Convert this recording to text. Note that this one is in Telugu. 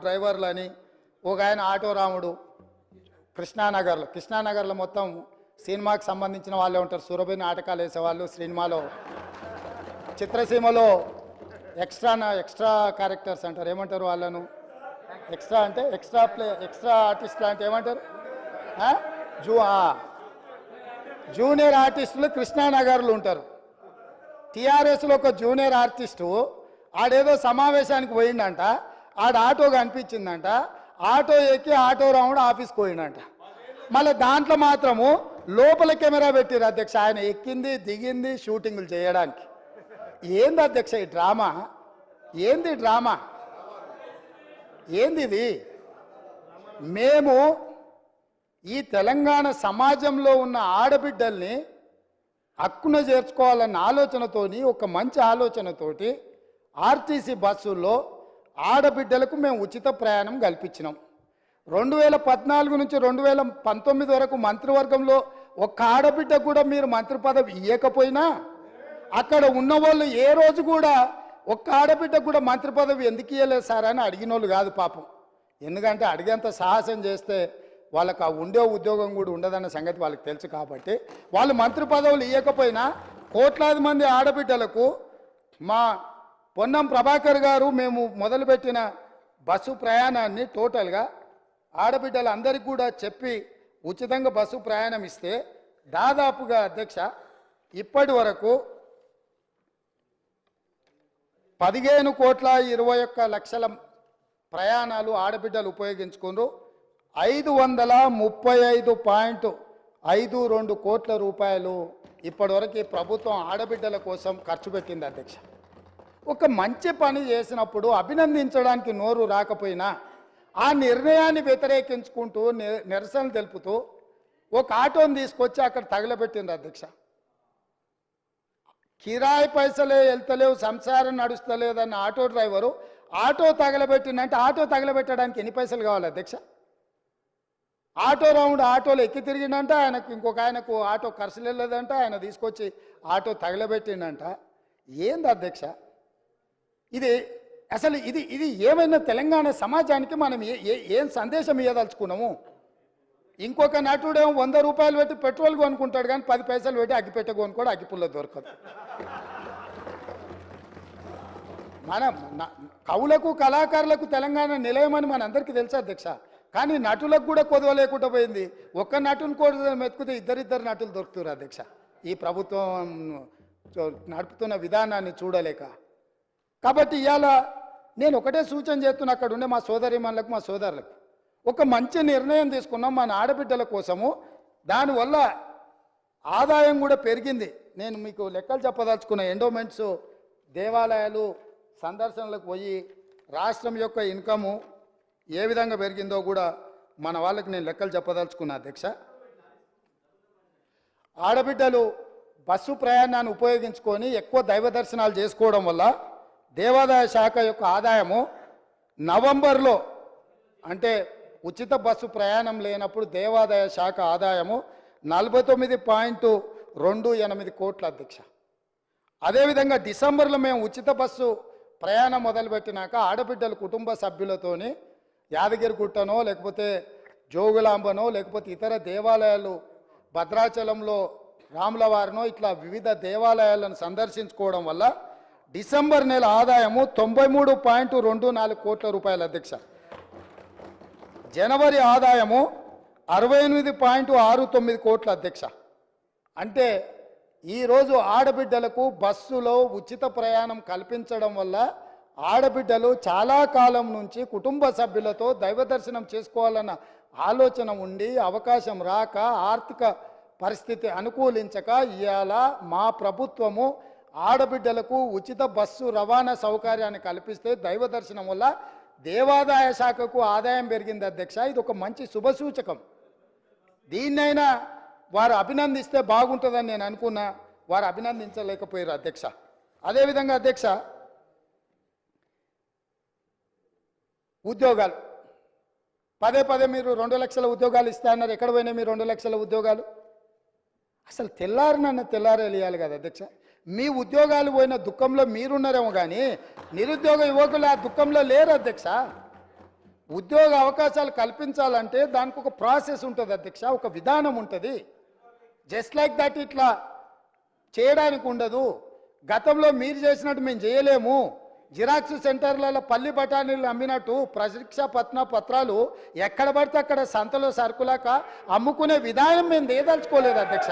డ్రైవర్లని ఒక ఆయన ఆటో రాముడు కృష్ణానగర్లో మొత్తం సినిమాకి సంబంధించిన వాళ్ళే ఉంటారు. సురభి నాటకాలు వేసేవాళ్ళు, సినిమాలో చిత్రసీమలో ఎక్స్ట్రా క్యారెక్టర్స్ అంటారు. ఏమంటారు వాళ్ళను? ఎక్స్ట్రా అంటే ఎక్స్ట్రా ఆర్టిస్టులు అంటే ఏమంటారు? జూనియర్ ఆర్టిస్టులు కృష్ణానగర్లు ఉంటారు. టీఆర్ఎస్లో ఒక జూనియర్ ఆర్టిస్టు ఆడేదో సమావేశానికి పోయిందంట, ఆడ ఆటో కనిపించిందంట, ఆటో ఎక్కి ఆటో రాముడు ఆఫీస్కి పోయిందంట. మళ్ళీ దాంట్లో మాత్రము లోపల కెమెరా పెట్టిరు అధ్యక్ష, ఆయన ఎక్కింది దిగింది షూటింగులు చేయడానికి. ఏంది అధ్యక్ష ఈ డ్రామా? ఏంది డ్రామా? ఏంది ఇది? మేము ఈ తెలంగాణ సమాజంలో ఉన్న ఆడబిడ్డల్ని హక్కున చేర్చుకోవాలన్న ఆలోచనతోని, ఒక మంచి ఆలోచనతోటి ఆర్టీసీ బస్సుల్లో ఆడబిడ్డలకు మేము ఉచిత ప్రయాణం కల్పించినాం. 2014 నుంచి 2019 వరకు మంత్రివర్గంలో ఒక్క ఆడబిడ్డ కూడా మీరు మంత్రి పదవి ఇవ్వకపోయినా, అక్కడ ఉన్నవాళ్ళు ఏ రోజు కూడా ఒక్క ఆడబిడ్డ కూడా మంత్రి పదవి ఎందుకు ఇవ్వలేదు సార్ అని అడిగిన వాళ్ళు కాదు పాపం. ఎందుకంటే అడిగేంత సాహసం చేస్తే వాళ్ళకు ఆ ఉండే ఉద్యోగం కూడా ఉండదన్న సంగతి వాళ్ళకి తెలుసు. కాబట్టి వాళ్ళు మంత్రి పదవులు ఇవ్వకపోయినా కోట్లాది మంది ఆడబిడ్డలకు మా పొన్నం ప్రభాకర్ గారు మేము మొదలుపెట్టిన బస్సు ప్రయాణాన్ని టోటల్గా ఆడబిడ్డలందరికీ కూడా చెప్పి ఉచితంగా బస్సు ప్రయాణం ఇస్తే దాదాపుగా అధ్యక్ష ఇప్పటి వరకు 15,21,00,000 ప్రయాణాలు ఆడబిడ్డలు ఉపయోగించుకున్నారు. 535.52 కోట్ల రూపాయలు ఇప్పటివరకు ప్రభుత్వం ఆడబిడ్డల కోసం ఖర్చు పెట్టింది అధ్యక్ష. ఒక మంచి పని చేసినప్పుడు అభినందించడానికి నోరు రాకపోయినా ఆ నిర్ణయాన్ని వ్యతిరేకించుకుంటూ నిరసన తెలుపుతూ ఒక ఆటోని తీసుకొచ్చి అక్కడ తగలబెట్టింది అధ్యక్ష. కిరాయి పైసలే వెళ్తలేవు, సంసారం నడుస్తలేదన్న ఆటో డ్రైవరు ఆటో తగలబెట్టిందంటే ఆటో తగలబెట్టడానికి ఎన్ని పైసలు కావాలి అధ్యక్ష? ఆటో రౌండ్ ఆటోలో ఎక్కి తిరిగిందంట, ఆయనకు ఇంకొక ఆయనకు ఆటో ఖర్చులు వెళ్ళదంట, ఆయన తీసుకొచ్చి ఆటో తగలబెట్టిందంట. ఏంది అధ్యక్ష ఇది? అసలు ఇది ఏమైనా తెలంగాణ సమాజానికి మనం ఏం సందేశం ఇవ్వదలుచుకున్నాము? ఇంకొక నటుడేమో 100 రూపాయలు పెట్టి పెట్రోల్ కొనుక్కుంటాడు, కానీ 10 పైసలు పెట్టి అగ్గిపెట్ట కొనుక్కోడు, అగ్గిపుల్ల దొరకదు. మనం కవులకు కళాకారులకు తెలంగాణ నిలయమని మనందరికీ తెలుసు అధ్యక్ష. కానీ నటులకు కూడా కొదవ లేకుండా పోయింది. ఒక్క నటుని కూడా మెతుకుతే ఇద్దరిద్దరు నటులు దొరుకుతారు అధ్యక్ష. ఈ ప్రభుత్వం నడుపుతున్న విధానాన్ని చూడలేక. కాబట్టి ఇవాళ నేను ఒకటే సూచన చేస్తున్నా, అక్కడ ఉండే మా సోదరిమణులకు మా సోదరులకు ఒక మంచి నిర్ణయం తీసుకున్నాం మన ఆడబిడ్డల కోసము. దానివల్ల ఆదాయం కూడా పెరిగింది. నేను మీకు లెక్కలు చెప్పదలుచుకున్న ఎండోమెంట్స్, దేవాలయాలు సందర్శనలకు పోయి రాష్ట్రం యొక్క ఇన్కము ఏ విధంగా పెరిగిందో కూడా మన వాళ్ళకి నేను లెక్కలు చెప్పదలుచుకున్నా అధ్యక్ష. ఆడబిడ్డలు బస్సు ప్రయాణాన్ని ఉపయోగించుకొని ఎక్కువ దైవ దర్శనాలు చేసుకోవడం వల్ల దేవాదాయ శాఖ యొక్క ఆదాయము నవంబర్లో, అంటే ఉచిత బస్సు ప్రయాణం లేనప్పుడు దేవాదాయ శాఖ ఆదాయము 49.28 కోట్ల అధ్యక్ష. అదేవిధంగా డిసెంబర్లో మేము ఉచిత బస్సు ప్రయాణం మొదలుపెట్టినాక ఆడబిడ్డలు కుటుంబ సభ్యులతోని యాదగిరిగుట్టనో లేకపోతే జోగులాంబనో లేకపోతే ఇతర దేవాలయాలు భద్రాచలంలో రాములవారినో ఇట్లా వివిధ దేవాలయాలను సందర్శించుకోవడం వల్ల డిసెంబర్ నెల ఆదాయము 93.24 కోట్ల రూపాయల అధ్యక్ష. జనవరి ఆదాయము 68.69 కోట్ల అధ్యక్ష. అంటే ఈరోజు ఆడబిడ్డలకు బస్సులో ఉచిత ప్రయాణం కల్పించడం వల్ల ఆడబిడ్డలు చాలా కాలం నుంచి కుటుంబ సభ్యులతో దైవ దర్శనం చేసుకోవాలన్న ఆలోచన ఉండి అవకాశం రాక ఆర్థిక పరిస్థితి అనుకూలించక ఇవాళ మా ప్రభుత్వము ఆడబిడ్డలకు ఉచిత బస్సు రవాణా సౌకర్యాన్ని కల్పిస్తే దైవ దర్శనం వల్ల దేవాదాయ శాఖకు ఆదాయం పెరిగింది అధ్యక్ష. ఇది ఒక మంచి శుభసూచకం. దీన్నైనా వారు అభినందిస్తే బాగుంటుందని నేను అనుకున్నా, వారు అభినందించలేకపోయారు అధ్యక్ష. అదేవిధంగా అధ్యక్ష ఉద్యోగాలు పదే మీరు 2 లక్షల ఉద్యోగాలు ఇస్తారన్నారు. ఎక్కడ పోయినాయి మీ 2 లక్షల ఉద్యోగాలు? అసలు తెల్లారేయాలి కదా అధ్యక్ష. మీ ఉద్యోగాలు పోయిన దుఃఖంలో మీరున్నారేమో కానీ నిరుద్యోగ యువకులు ఆ దుఃఖంలో లేరు అధ్యక్ష. ఉద్యోగ అవకాశాలు కల్పించాలంటే దానికి ఒక ప్రాసెస్ ఉంటుంది అధ్యక్ష, ఒక విధానం ఉంటుంది. జస్ట్ లైక్ దట్ ఇట్లా చేయడానికి ఉండదు. గతంలో మీరు చేసినట్టు మేము చేయలేము. జిరాక్స్ సెంటర్లలో పల్లి బఠానీలు అమ్మినట్టు పరీక్ష పత్రాలు ఎక్కడ పడితే అక్కడ సంతలో సరుకులాక అమ్ముకునే విధానం మేము దేదలుచుకోలేదు అధ్యక్ష.